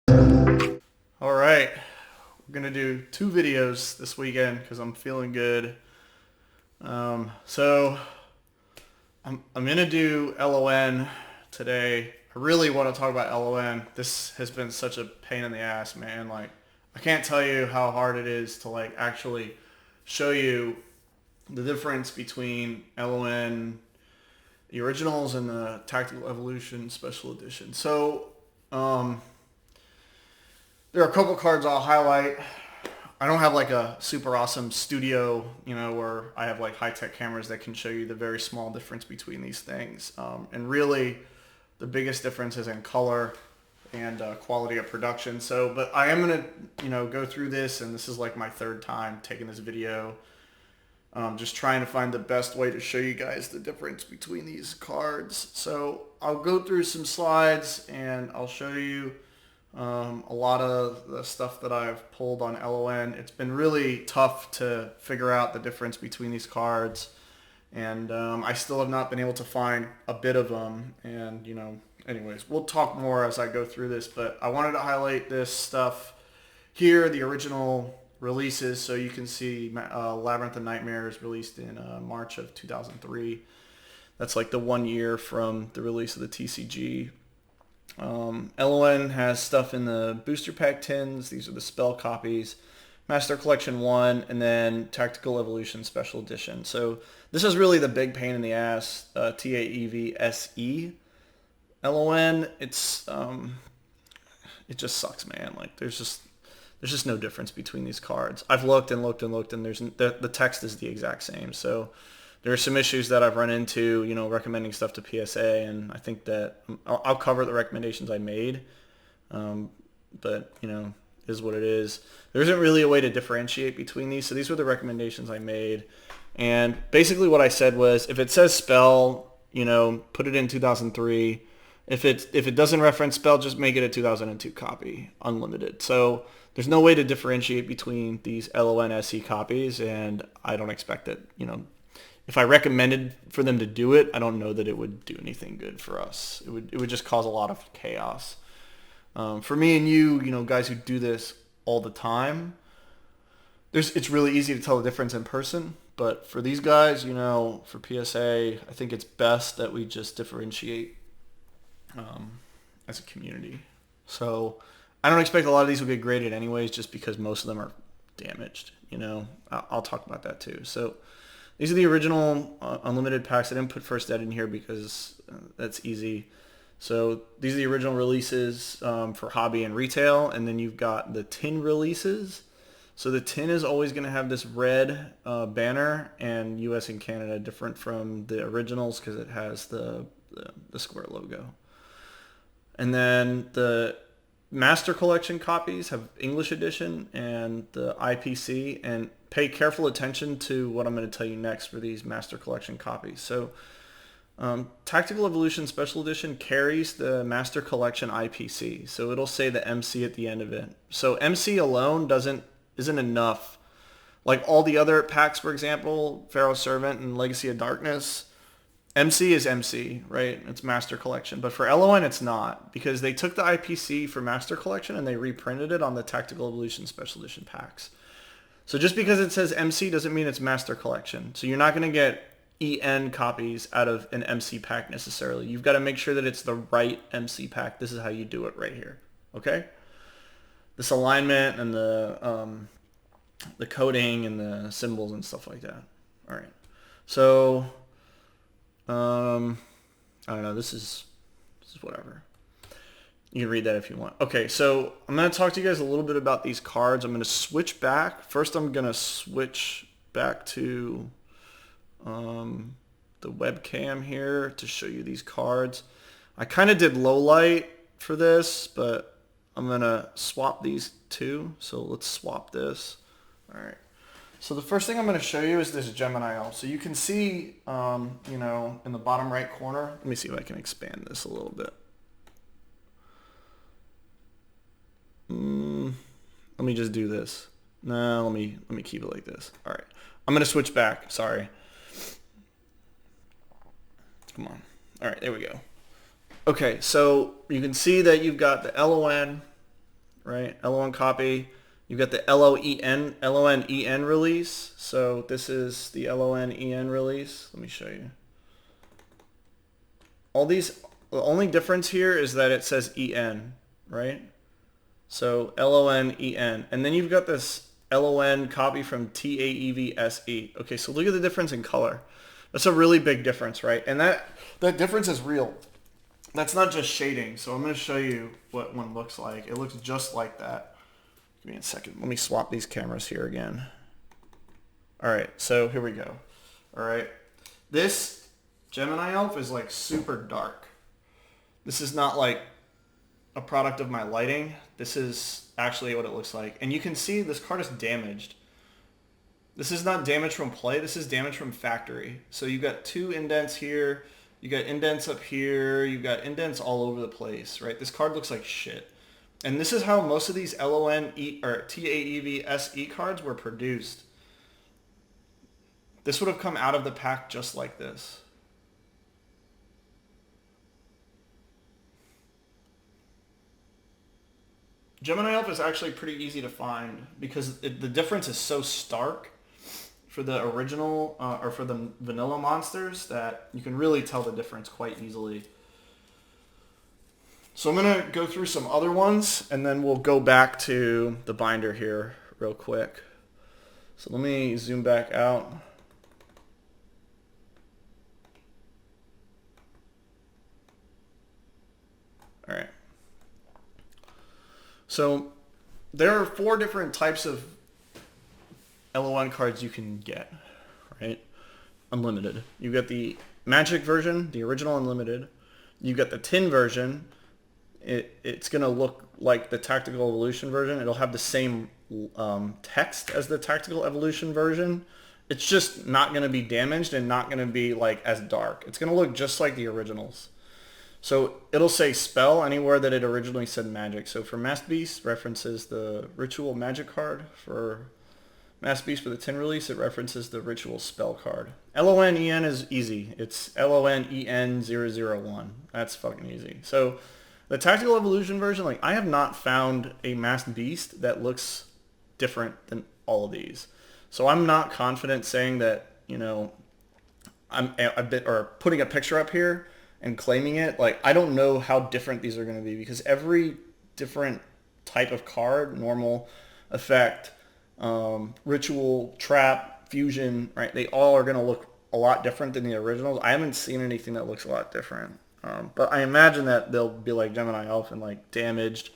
All right, we're gonna do 2 videos this weekend because I'm feeling good. So I'm gonna do LON today. I really want to talk about LON. This has been such a pain in the ass, man. Like, I can't tell you how hard it is to like actually show you the difference between LON, the originals, and the Tactical Evolution Special Edition. So there are a couple cards I'll highlight. I don't have like a super awesome studio, where I have like high-tech cameras that can show you the very small difference between these things. And really, the biggest difference is in color and quality of production. So, but I am gonna, go through this, and this is like my third time taking this video. Just trying to find the best way to show you guys the difference between these cards. So I'll go through some slides and I'll show you a lot of the stuff that I've pulled on LON. It's been really tough to figure out the difference between these cards, and I still have not been able to find a bit of them. And anyways, we'll talk more as I go through this, but I wanted to highlight this stuff here, the original releases, so you can see Labyrinth of Nightmare is released in March of 2003. That's like the 1 year from the release of the TCG. LON has stuff in the booster pack tins. These are the spell copies, Master Collection 1, and then Tactical Evolution Special Edition. So this is really the big pain in the ass, TAEVSE. LON, it just sucks, man. Like, there's just no difference between these cards. I've looked and looked and looked, and the text is the exact same. So there are some issues that I've run into, recommending stuff to PSA, and I think that I'll cover the recommendations I made. But, is what it is. There isn't really a way to differentiate between these. So these were the recommendations I made. And basically what I said was, if it says spell, put it in 2003. If it doesn't reference spell, just make it a 2002 copy, unlimited. So there's no way to differentiate between these LON SE copies, and I don't expect that, if I recommended for them to do it, I don't know that it would do anything good for us. It would just cause a lot of chaos. For me and you, guys who do this all the time, it's really easy to tell the difference in person. But for these guys, for PSA, I think it's best that we just differentiate as a community. So I don't expect a lot of these will get graded anyways, just because most of them are damaged. I'll talk about that too. So these are the original unlimited packs. I didn't put first ed in here because that's easy. So these are the original releases for hobby and retail, and then you've got the tin releases. So the tin is always going to have this red banner, and US and Canada, different from the originals because it has the square logo. And then the Master Collection copies have English edition and the IPC, and pay careful attention to what I'm going to tell you next for these Master Collection copies. So Tactical Evolution Special Edition carries the Master Collection IPC, so it'll say the MC at the end of it. So MC alone isn't enough. Like all the other packs, for example, Pharaoh's Servant and Legacy of Darkness, MC is MC, right? It's Master Collection. But for LON, it's not, because they took the IPC for Master Collection and they reprinted it on the Tactical Evolution Special Edition packs. So just because it says MC doesn't mean it's Master Collection. So you're not going to get EN copies out of an MC pack necessarily. You've got to make sure that it's the right MC pack. This is how you do it right here. Okay? This alignment and the coding and the symbols and stuff like that. All right. So I don't know. This is whatever. You can read that if you want. Okay, so I'm going to talk to you guys a little bit about these cards. I'm going to switch back. First, I'm going to switch back to the webcam here to show you these cards. I kind of did low light for this, but I'm going to swap these two. So let's swap this. All right. So the first thing I'm going to show you is this Gemini Elf. So you can see, in the bottom right corner. Let me see if I can expand this a little bit. Let me just do this. No, let me keep it like this. All right. I'm going to switch back. Sorry. Come on. All right, there we go. Okay, so you can see that you've got the LON right? LON copy. You've got the LON-EN release. So this is the LON-EN release. Let me show you. All these, the only difference here is that it says EN, right? So LON-EN. And then you've got this LON copy from TAEV-SE. Okay, so look at the difference in color. That's a really big difference, right? And that difference is real. That's not just shading. So I'm going to show you what one looks like. It looks just like that. Give me a second. Let me swap these cameras here again. All right, so here we go. All right. This Gemini Elf is like super dark. This is not like a product of my lighting. This is actually what it looks like. And you can see this card is damaged. This is not damage from play. This is damage from factory. So you've got 2 indents here. You got indents up here. You've got indents all over the place, right? This card looks like shit. And this is how most of these LON or TAEV-SE cards were produced. This would have come out of the pack just like this. Gemini Elf is actually pretty easy to find because the difference is so stark for the original or for the vanilla monsters that you can really tell the difference quite easily. So I'm going to go through some other ones and then we'll go back to the binder here real quick. So let me zoom back out. All right. So there are 4 different types of LON cards you can get, right? Unlimited. You've got the Magic version, the original Unlimited. You've got the tin version. It's going to look like the Tactical Evolution version. It'll have the same text as the Tactical Evolution version. It's just not going to be damaged and not going to be like as dark. It's going to look just like the originals. So it'll say spell anywhere that it originally said magic. So for Masked Beast, references the Ritual Magic card. For Masked Beast for the tin release, it references the Ritual Spell card. LON-EN is easy. It's LON-EN001. That's fucking easy. So the Tactical Evolution version, like I have not found a Masked Beast that looks different than all of these. So I'm not confident saying that, you know, I'm a bit, or putting a picture up here and claiming it. Like, I don't know how different these are going to be because every different type of card, normal, effect, ritual, trap, fusion, right? They all are going to look a lot different than the originals. I haven't seen anything that looks a lot different. But I imagine that they'll be like Gemini Elf and like damaged,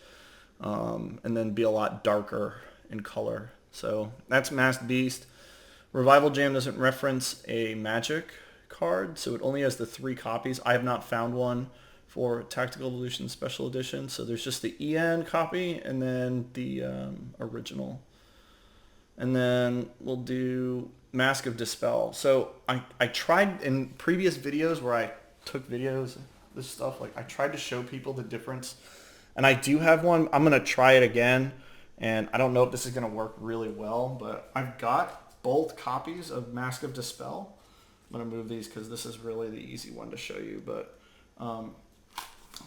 and then be a lot darker in color. So that's Masked Beast. Revival Jam doesn't reference a magic card, so it only has the 3 copies. I have not found one for Tactical Evolution Special Edition, so there's just the EN copy and then the original. And then we'll do Mask of Dispel. So I tried in previous videos where I took videos, this stuff, like I tried to show people the difference, and I do have one. I'm going to try it again, and I don't know if this is going to work really well, but I've got both copies of Mask of Dispel. I'm going to move these because this is really the easy one to show you. But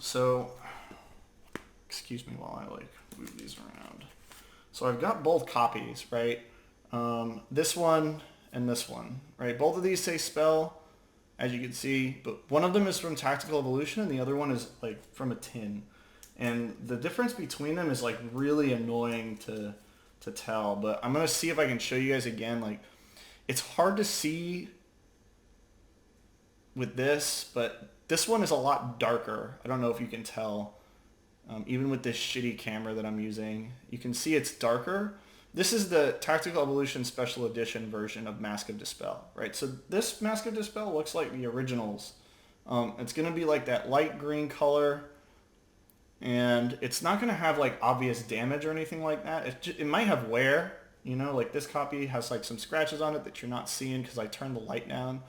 so excuse me while I like move these around. So I've got both copies, right? This one and this one, right? Both of these say spell, as you can see, but one of them is from Tactical Evolution and the other one is like from a tin. And the difference between them is like really annoying to tell, but I'm going to see if I can show you guys again. Like, it's hard to see with this, but this one is a lot darker. I don't know if you can tell. Even with this shitty camera that I'm using, you can see it's darker. This is the Tactical Evolution Special Edition version of Mask of Dispel, right? So this Mask of Dispel looks like the originals. It's going to be like that light green color, and it's not going to have like obvious damage or anything like that. It might have wear, you know, like this copy has like some scratches on it that you're not seeing because I turned the light down.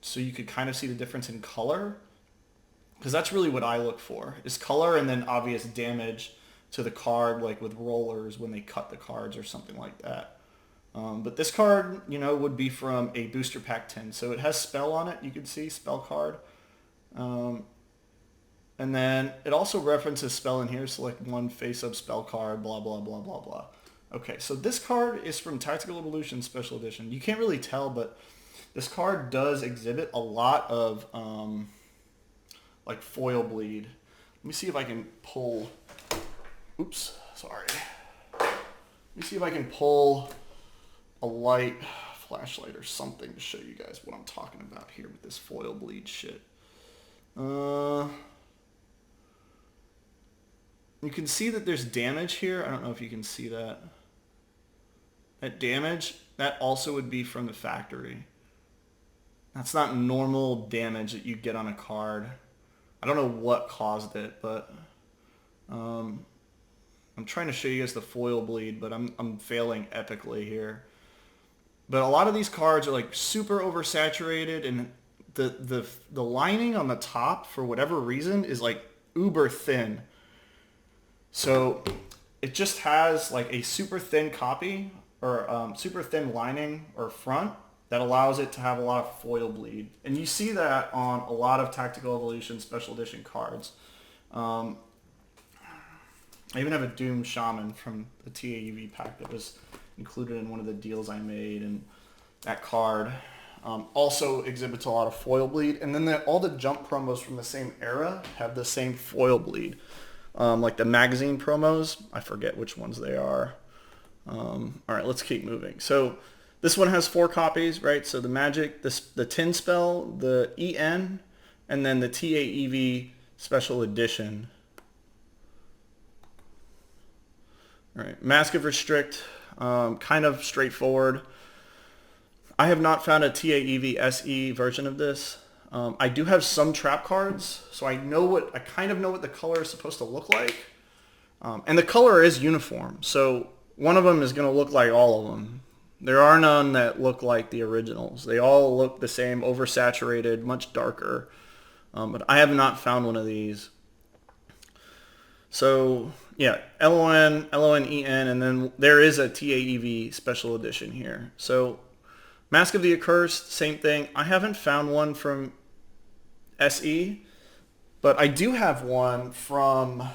So you could kind of see the difference in color, because that's really what I look for, is color and then obvious damage to the card, like with rollers when they cut the cards or something like that. But this card, you know, would be from a booster pack tin. So it has spell on it. You can see spell card. And then it also references spell in here. Select one face-up spell card, blah, blah, blah, blah, blah. Okay, so this card is from Tactical Evolution Special Edition. You can't really tell, but this card does exhibit a lot of like foil bleed. Let me see if I can pull... Oops, sorry. Let me see if I can pull a light flashlight or something to show you guys what I'm talking about here with this foil bleed shit. You can see that there's damage here. I don't know if you can see that. That damage, that also would be from the factory. That's not normal damage that you get on a card. I don't know what caused it, but I'm trying to show you guys the foil bleed, but I'm failing epically here. But a lot of these cards are like super oversaturated, and the lining on the top, for whatever reason, is like uber thin. So it just has like a super thin copy or super thin lining or front that allows it to have a lot of foil bleed. And you see that on a lot of Tactical Evolution Special Edition cards. I even have a Doom Shaman from the TAUV pack that was included in one of the deals I made, and that card also exhibits a lot of foil bleed. And then all the jump promos from the same era have the same foil bleed. Like the magazine promos, I forget which ones they are. All right, let's keep moving. So this one has 4 copies, right? So the Magic, the Tin Spell, the EN, and then the TAEV Special Edition. All right, Mask of Restrict, kind of straightforward. I have not found a TAEV SE version of this. I do have some trap cards, so I kind of know what the color is supposed to look like. And the color is uniform, so one of them is going to look like all of them. There are none that look like the originals. They all look the same, oversaturated, much darker. But I have not found one of these. So yeah, LON, EN, and then there is a TAEV Special Edition here. So Mask of the Accursed, same thing. I haven't found one from SE, but I do have one from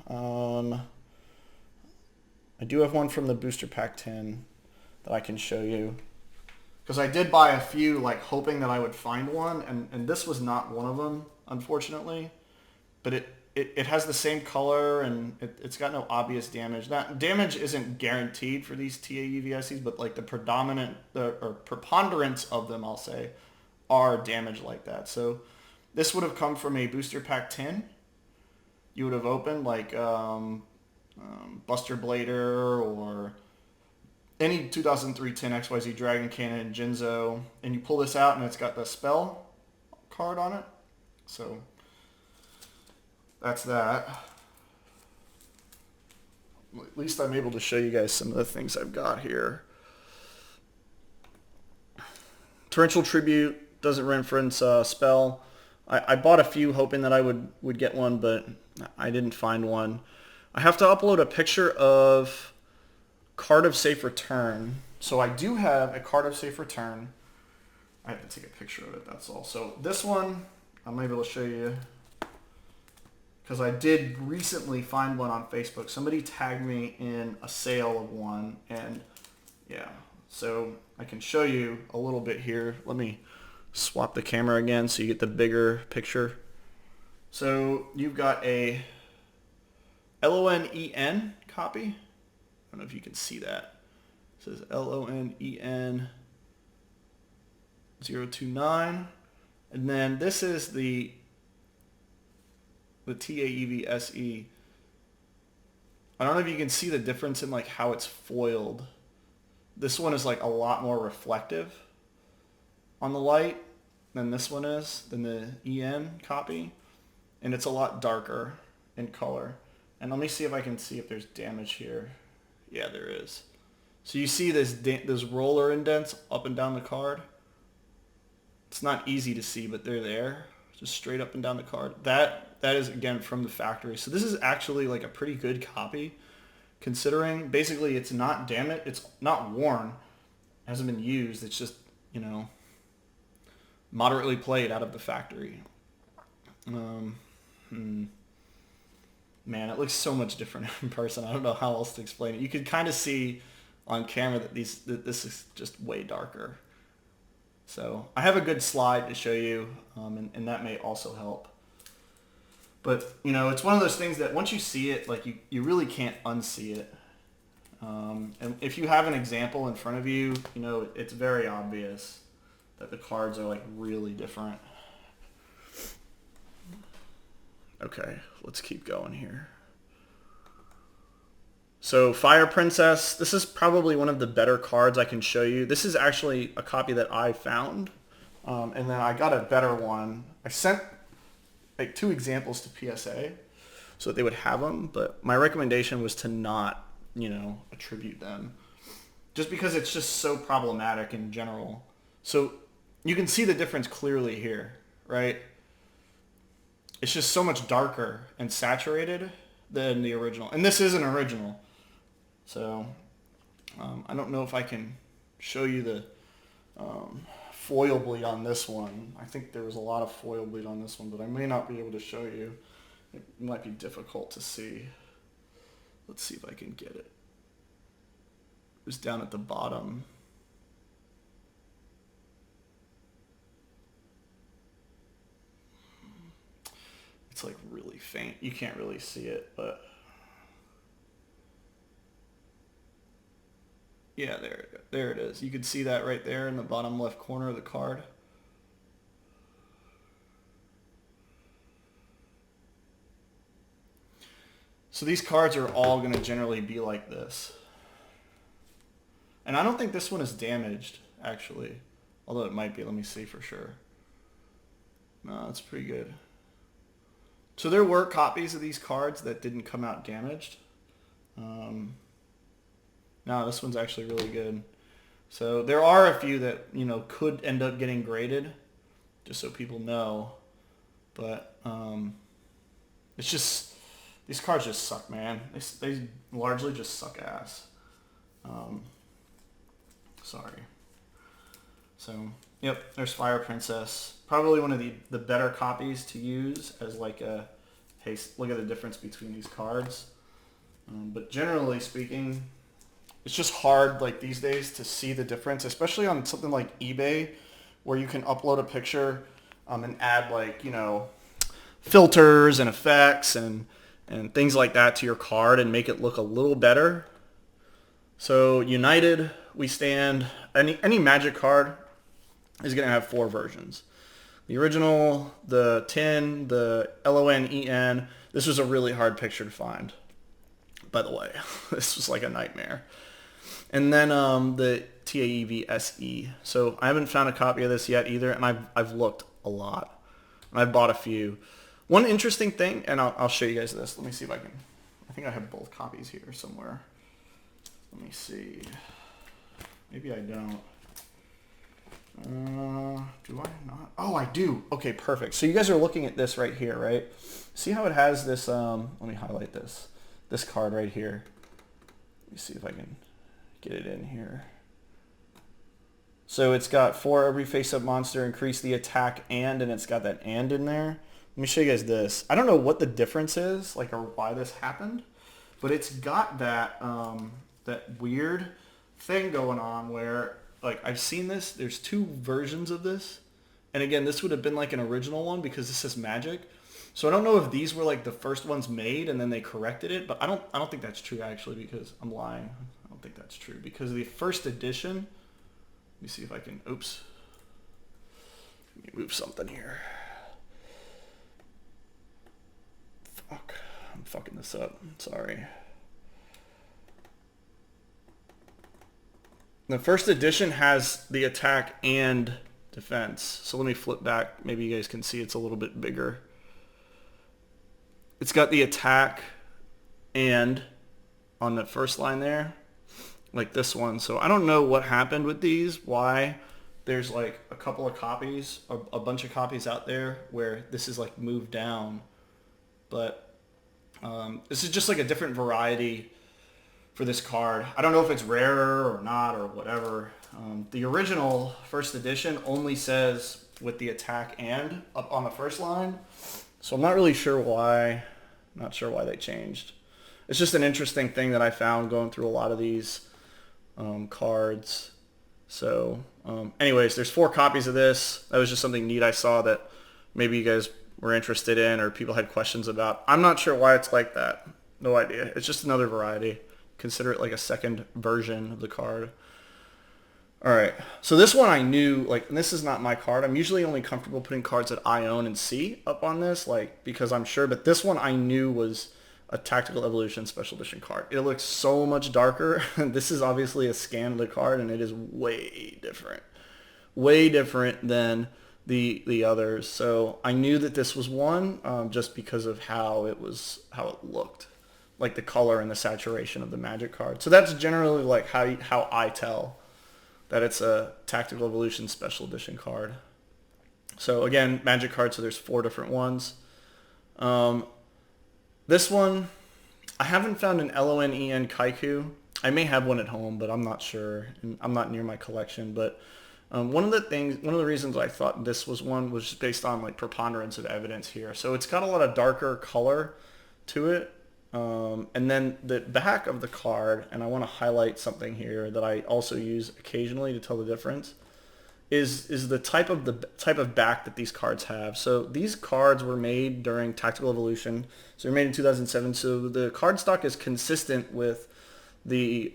the Booster Pack 10 that I can show you, because I did buy a few like hoping that I would find one, and this was not one of them, unfortunately. But it has the same color, and it's got no obvious damage. That damage isn't guaranteed for these TAEVSEs, but like the preponderance of them, I'll say, are damaged like that. So this would have come from a Booster Pack 10. You would have opened like Buster Blader or any 2003 10 XYZ Dragon Cannon, Jinzo, and you pull this out and it's got the spell card on it. So that's that. At least I'm able to show you guys some of the things I've got here. Torrential Tribute doesn't reference spell. I bought a few hoping that I would get one, but I didn't find one. I have to upload a picture of Card of Safe Return. So I do have a Card of Safe Return. I have to take a picture of it, that's all. So this one, I'm able to show you, because I did recently find one on Facebook. Somebody tagged me in a sale of one, and yeah. So I can show you a little bit here. Let me swap the camera again so you get the bigger picture. So you've got a LON-EN copy. I don't know if you can see that. It says LON-EN 029. And then this is the TAEV SE. I don't know if you can see the difference in like how it's foiled. This one is like a lot more reflective on the light than this one is, than the EN copy. And it's a lot darker in color. And let me see if I can see if there's damage here. Yeah, there is. So you see this roller indents up and down the card. It's not easy to see, but they're there. Just straight up and down the card. That is, again, from the factory. So this is actually like a pretty good copy, considering basically it's not damaged. It's not worn. It hasn't been used. It's just, moderately played out of the factory. Man, it looks so much different in person. I don't know how else to explain it. You could kind of see on camera that this is just way darker. So I have a good slide to show you, and that may also help. But, you know, it's one of those things that once you see it, like you really can't unsee it. And if you have an example in front of you, you know, it's very obvious that the cards are like really different. Okay, let's keep going here. So Fire Princess, this is probably one of the better cards I can show you. This is actually a copy that I found, and then I got a better one. I sent like 2 examples to PSA so that they would have them, but my recommendation was to not, you know, attribute them, just because it's just so problematic in general. So you can see the difference clearly here, right? It's just so much darker and saturated than the original. And this is an original. So I don't know if I can show you the foil bleed on this one. I think there was a lot of foil bleed on this one, but I may not be able to show you. It might be difficult to see. Let's see if I can get it. It was down at the bottom. It's like really faint. You can't really see it, but yeah, there it is. You can see that right there in the bottom left corner of the card. So these cards are all going to generally be like this. And I don't think this one is damaged, actually. Although it might be. Let me see for sure. No, it's pretty good. So there were copies of these cards that didn't come out damaged. No, this one's actually really good. So there are a few that, you know, could end up getting graded, just so people know. But it's just, these cards just suck, man. They largely just suck ass. Sorry. So, yep, there's Fire Princess. Probably one of the better copies to use as like a, hey, look at the difference between these cards. But generally speaking, it's just hard like these days to see the difference, especially on something like eBay, where you can upload a picture and add like, you know, filters and effects and things like that to your card and make it look a little better. So United, we stand, any Magic card is going to have 4 versions. The original, the tin, the LON. This was a really hard picture to find, by the way. This was like a nightmare. And then the TAEV SE. So I haven't found a copy of this yet either, and I've looked a lot. And I've bought a few. One interesting thing, and I'll show you guys this. Let me see if I can. I think I have both copies here somewhere. Let me see. Maybe I don't. Do I not? Oh, I do. Okay, perfect. So you guys are looking at this right here, right? See how it has this, let me highlight this card right here. Let me see if I can get it in here. So it's got for every face-up monster, increase the attack and it's got that and in there. Let me show you guys this. I don't know what the difference is, like, or why this happened, but it's got that, that weird thing going on where, like, I've seen this. There's 2 versions of this. And again, this would have been like an original one because this is Magic. So I don't know if these were like the first ones made and then they corrected it, but I don't think that's true actually, because I'm lying. I don't think that's true because the first edition, let me see if I can, oops. Let me move something here. Fuck, I'm fucking this up. Sorry. The first edition has the attack and defense. So let me flip back. Maybe you guys can see it's a little bit bigger. It's got the attack and on the first line there, like this one. So I don't know what happened with these, why there's like a couple of copies, a bunch of copies out there where this is like moved down. But this is just like a different variety for this card. I don't know if it's rarer or not or whatever. The original first edition only says with the attack and up on the first line. So I'm not really sure why. Not sure why they changed. It's just an interesting thing that I found going through a lot of these cards. So anyways, there's 4 copies of this. That was just something neat I saw that maybe you guys were interested in or people had questions about. I'm not sure why it's like that. No idea. It's just another variety. Consider it like a second version of the card. All right, so this one I knew, like, and this is not my card. I'm usually only comfortable putting cards that I own and see up on this, like, because I'm sure, but this one I knew was a Tactical Evolution Special Edition card. It looks so much darker. This is obviously a scan of the card, and it is way different than the others. So I knew that this was one just because of how it looked, like the color and the saturation of the Magic card. So that's generally like how I tell that it's a Tactical Evolution Special Edition card. So again, Magic card, so there's 4 different ones. This one, I haven't found an LON Kaiku. I may have one at home, but I'm not sure. And I'm not near my collection. But one of the reasons I thought this was one was just based on like preponderance of evidence here. So it's got a lot of darker color to it. And then the back of the card, and I want to highlight something here that I also use occasionally to tell the difference, is the type of back that these cards have. So these cards were made during Tactical Evolution. So they're made in 2007. So the card stock is consistent with the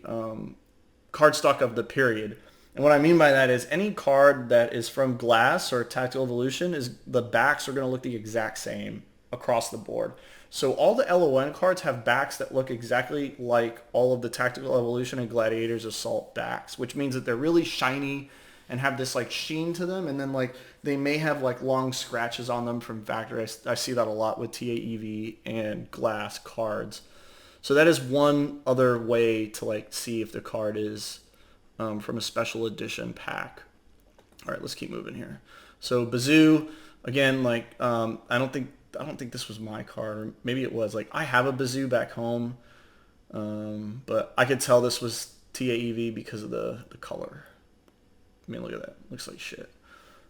card stock of the period. And what I mean by that is any card that is from Glass or Tactical Evolution, the backs are going to look the exact same across the board. So all the LON cards have backs that look exactly like all of the Tactical Evolution and Gladiator's Assault backs, which means that they're really shiny and have this like sheen to them, and then like they may have like long scratches on them from factory. I see that a lot with TAEV and Glass cards. So that is one other way to like see if the card is from a special edition pack. All right, let's keep moving here. So Bazoo, again, like I don't think this was my card, or maybe it was. Like I have a Bazoo back home, but I could tell this was TAEV because of the color. I mean, look at that. Looks like shit.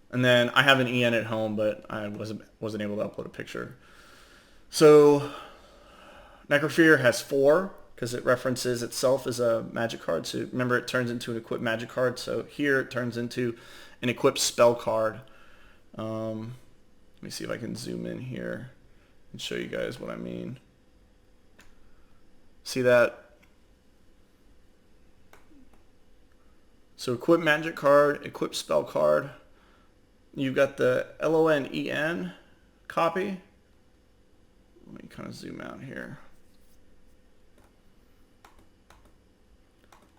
And then I have an EN at home, but I wasn't able to upload a picture. So Necrofear has 4 because it references itself as a Magic card. So remember, it turns into an equipped Magic card. So here it turns into an equipped spell card. Let me see if I can zoom in here and show you guys what I mean. See that? So equip Magic card, equip spell card. You've got the LON copy. Let me kind of zoom out here.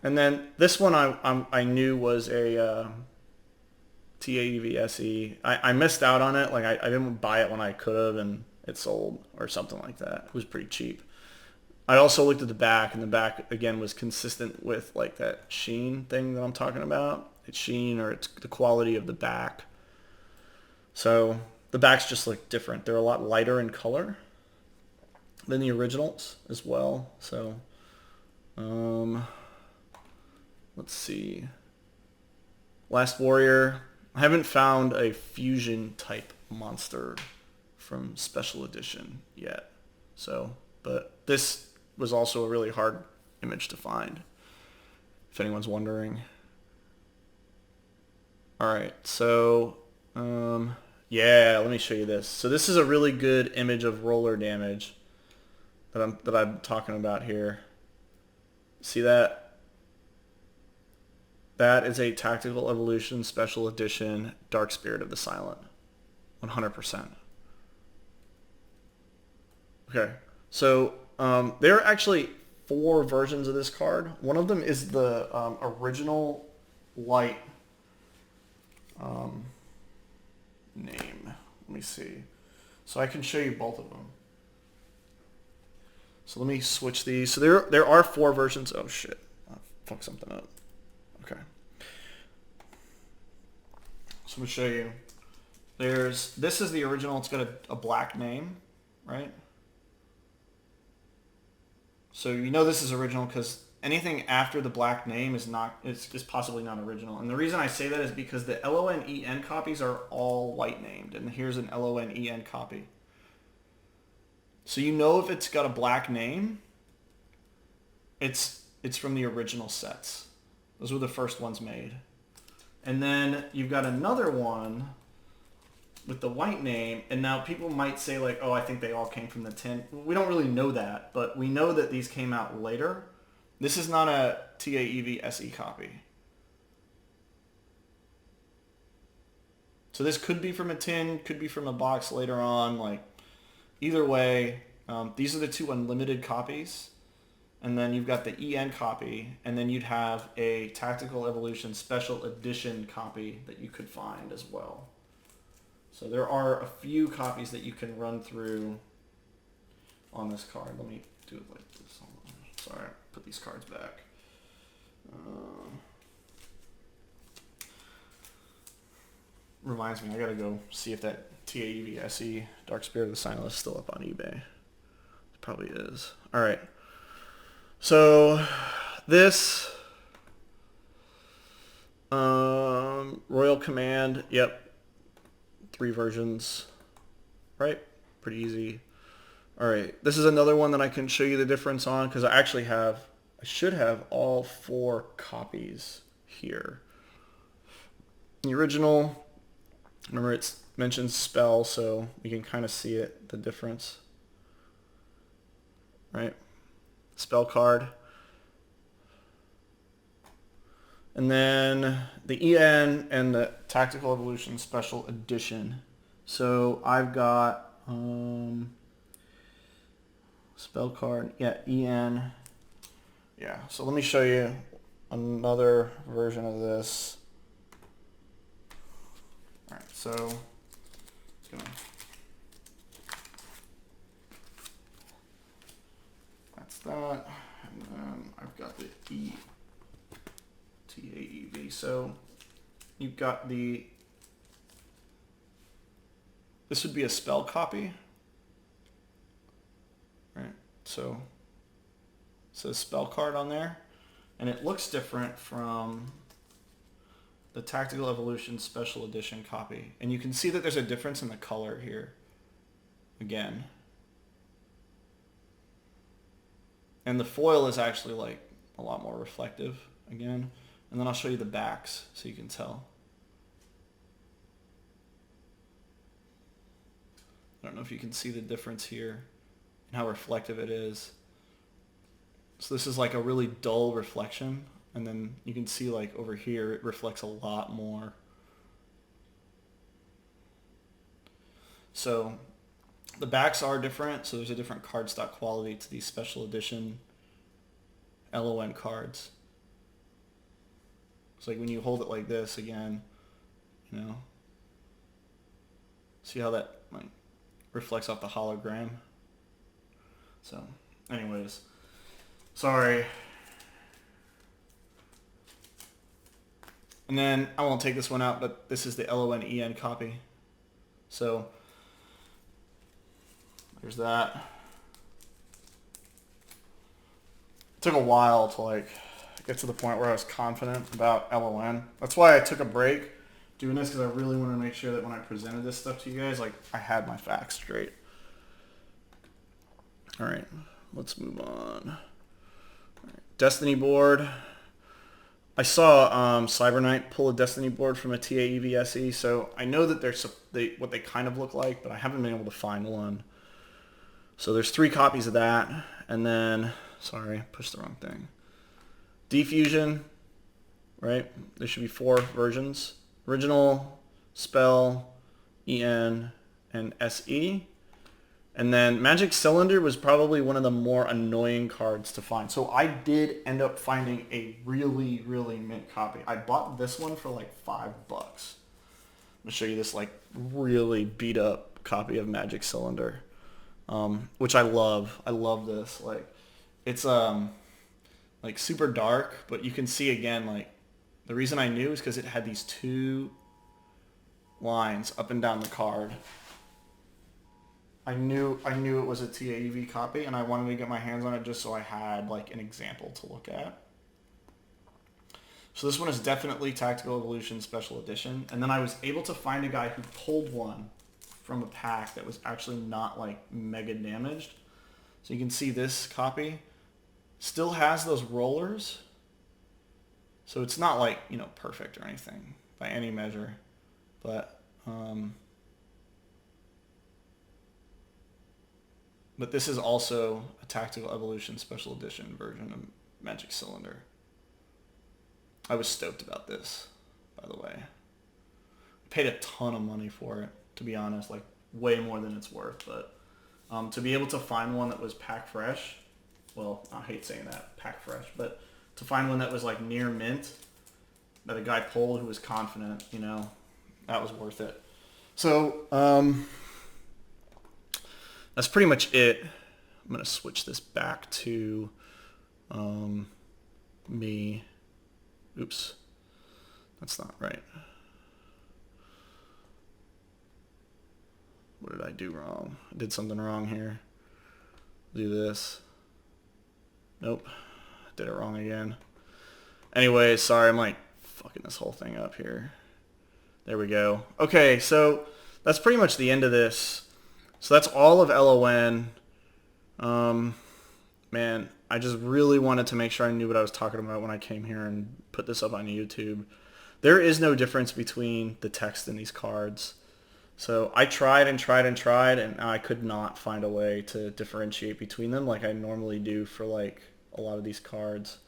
And then this one I knew was a TAEV SE. I missed out on it. Like I didn't buy it when I could have, and it sold or something like that. It was pretty cheap. I also looked at the back, and the back again was consistent with like that sheen thing that I'm talking about. It's sheen, or it's the quality of the back. So the backs just look different. They're a lot lighter in color than the originals as well. So let's see. Last Warrior. I haven't found a fusion type monster from Special Edition yet. So, but this was also a really hard image to find, if anyone's wondering. All right, so yeah, let me show you this. So this is a really good image of roller damage that I'm talking about here. See that? That is a Tactical Evolution Special Edition Dark Spirit of the Silent. 100%. Okay, so there are actually 4 versions of this card. One of them is the original light name. Let me see. So I can show you both of them. So let me switch these. So there are 4 versions. Oh shit, I fucked something up. Okay. So I'm gonna show you. This is the original. It's got a black name, right? So you know this is original because anything after the black name is possibly not original. And the reason I say that is because the LON copies are all white named, and here's an LON copy. So you know if it's got a black name, it's from the original sets. Those were the first ones made. And then you've got another one with the white name, and now people might say like, oh, I think they all came from the tin. We don't really know that, but we know that these came out later. This is not a TAEV SE copy. So this could be from a tin, could be from a box later on. Like, either way, these are the two unlimited copies. And then you've got the EN copy, and then you'd have a Tactical Evolution Special Edition copy that you could find as well. So there are a few copies that you can run through on this card. Let me do it like this. Hold on. Sorry, put these cards back. Reminds me, I gotta go see if that TAEV SE Dark Spirit of the Silent is still up on eBay. It probably is. All right. So this Royal Command, yep. 3 versions, right? Pretty easy. All right, this is another one that I can show you the difference on because I should have all 4 copies here. The original, remember it mentions spell, so you can kind of see it, the difference, right? Spell card. And then the EN and the Tactical Evolution Special Edition. So I've got spell card, yeah, EN. Yeah, so let me show you another version of this. All right, so that's that. And then I've got the TAEV. So you've got this would be a spell copy, right? So it says spell card on there, and it looks different from the Tactical Evolution Special Edition copy. And you can see that there's a difference in the color here again. And the foil is actually like a lot more reflective again. And then I'll show you the backs so you can tell. I don't know if you can see the difference here and how reflective it is. So this is like a really dull reflection, and then you can see like over here it reflects a lot more. So the backs are different, so there's a different cardstock quality to these special edition LON cards. It's like when you hold it like this again, you know, see how that like reflects off the hologram. So anyways, sorry. And then I won't take this one out, but this is the LON EN copy. So there's that. It took a while to like get to the point where I was confident about LON. That's why I took a break doing this, because I really wanted to make sure that when I presented this stuff to you guys, like I had my facts straight. All right, let's move on. All right. Destiny board. I saw Cyber Knight pull a Destiny board from a TAEV SE, so I know that they're what they kind of look like, but I haven't been able to find one. So there's 3 copies of that, and then, sorry, pushed the wrong thing. Defusion, right? There should be 4 versions. Original, Spell, EN, and SE. And then Magic Cylinder was probably one of the more annoying cards to find. So I did end up finding a really, really mint copy. I bought this one for like $5. I'm going to show you this like really beat up copy of Magic Cylinder, which I love. I love this. Like it's like super dark, but you can see again, like the reason I knew is because it had these 2 lines up and down the card. I knew it was a TAEV copy, and I wanted to get my hands on it just so I had like an example to look at. So this one is definitely Tactical Evolution Special Edition, and then I was able to find a guy who pulled one from a pack that was actually not like mega damaged. So you can see this copy still has those rollers. So it's not like, you know, perfect or anything by any measure, but this is also a Tactical Evolution Special Edition version of Magic Cylinder. I was stoked about this, by the way. Paid a ton of money for it, to be honest, like way more than it's worth. But to be able to find one that was pack fresh, well, I hate saying that, pack fresh, but to find one that was like near mint, that a guy pulled who was confident, you know, that was worth it. So that's pretty much it. I'm going to switch this back to me. Oops, that's not right. What did I do wrong? I did something wrong here. Do this. Nope, did it wrong again. Anyway, sorry, I'm like fucking this whole thing up here. There we go. Okay, so that's pretty much the end of this. So that's all of LON. Man, I just really wanted to make sure I knew what I was talking about when I came here and put this up on YouTube. There is no difference between the text in these cards. So I tried and tried and tried, and I could not find a way to differentiate between them like I normally do for like a lot of these cards.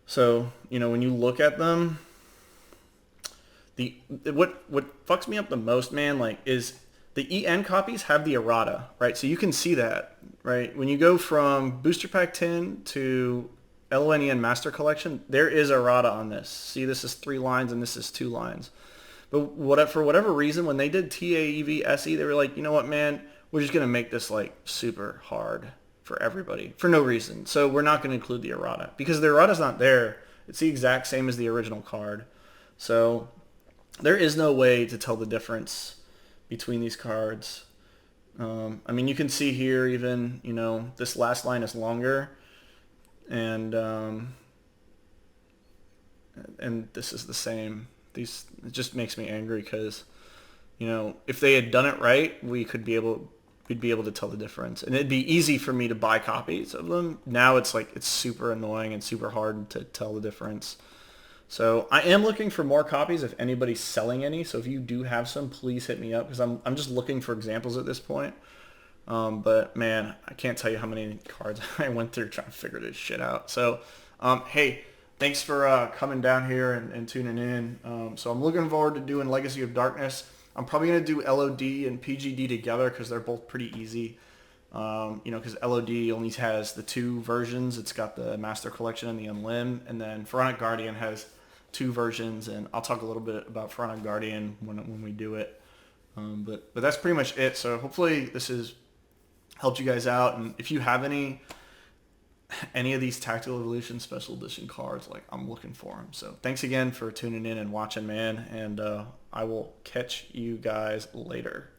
So, you know, when you look at them, what fucks me up the most, man, like is the EN copies have the errata, right? So you can see that, right? When you go from Booster Pack 10 to LON EN Master Collection, there is errata on this. See, this is 3 lines and this is 2 lines. But for whatever reason, when they did TAEV SE, they were like, you know what, man, we're just going to make this like super hard for everybody for no reason. So we're not going to include the errata because the errata's not there. It's the exact same as the original card. So there is no way to tell the difference between these cards. I mean, you can see here even, you know, this last line is longer and this is the same. It just makes me angry because, you know, if they had done it right, we'd be able to tell the difference, and it'd be easy for me to buy copies of them. Now it's like it's super annoying and super hard to tell the difference. So I am looking for more copies if anybody's selling any. So if you do have some, please hit me up because I'm just looking for examples at this point. But man, I can't tell you how many cards I went through trying to figure this shit out. So hey. Thanks for coming down here and tuning in. So I'm looking forward to doing Legacy of Darkness. I'm probably going to do LOD and PGD together because they're both pretty easy. You know, because LOD only has the 2 versions. It's got the Master Collection and the Unlim. And then Pharaonic Guardian has 2 versions. And I'll talk a little bit about Pharaonic Guardian when we do it. But that's pretty much it. So hopefully this has helped you guys out. And if you have any of these Tactical Evolution Special Edition cards, like I'm looking for them. So thanks again for tuning in and watching, man, and I will catch you guys later.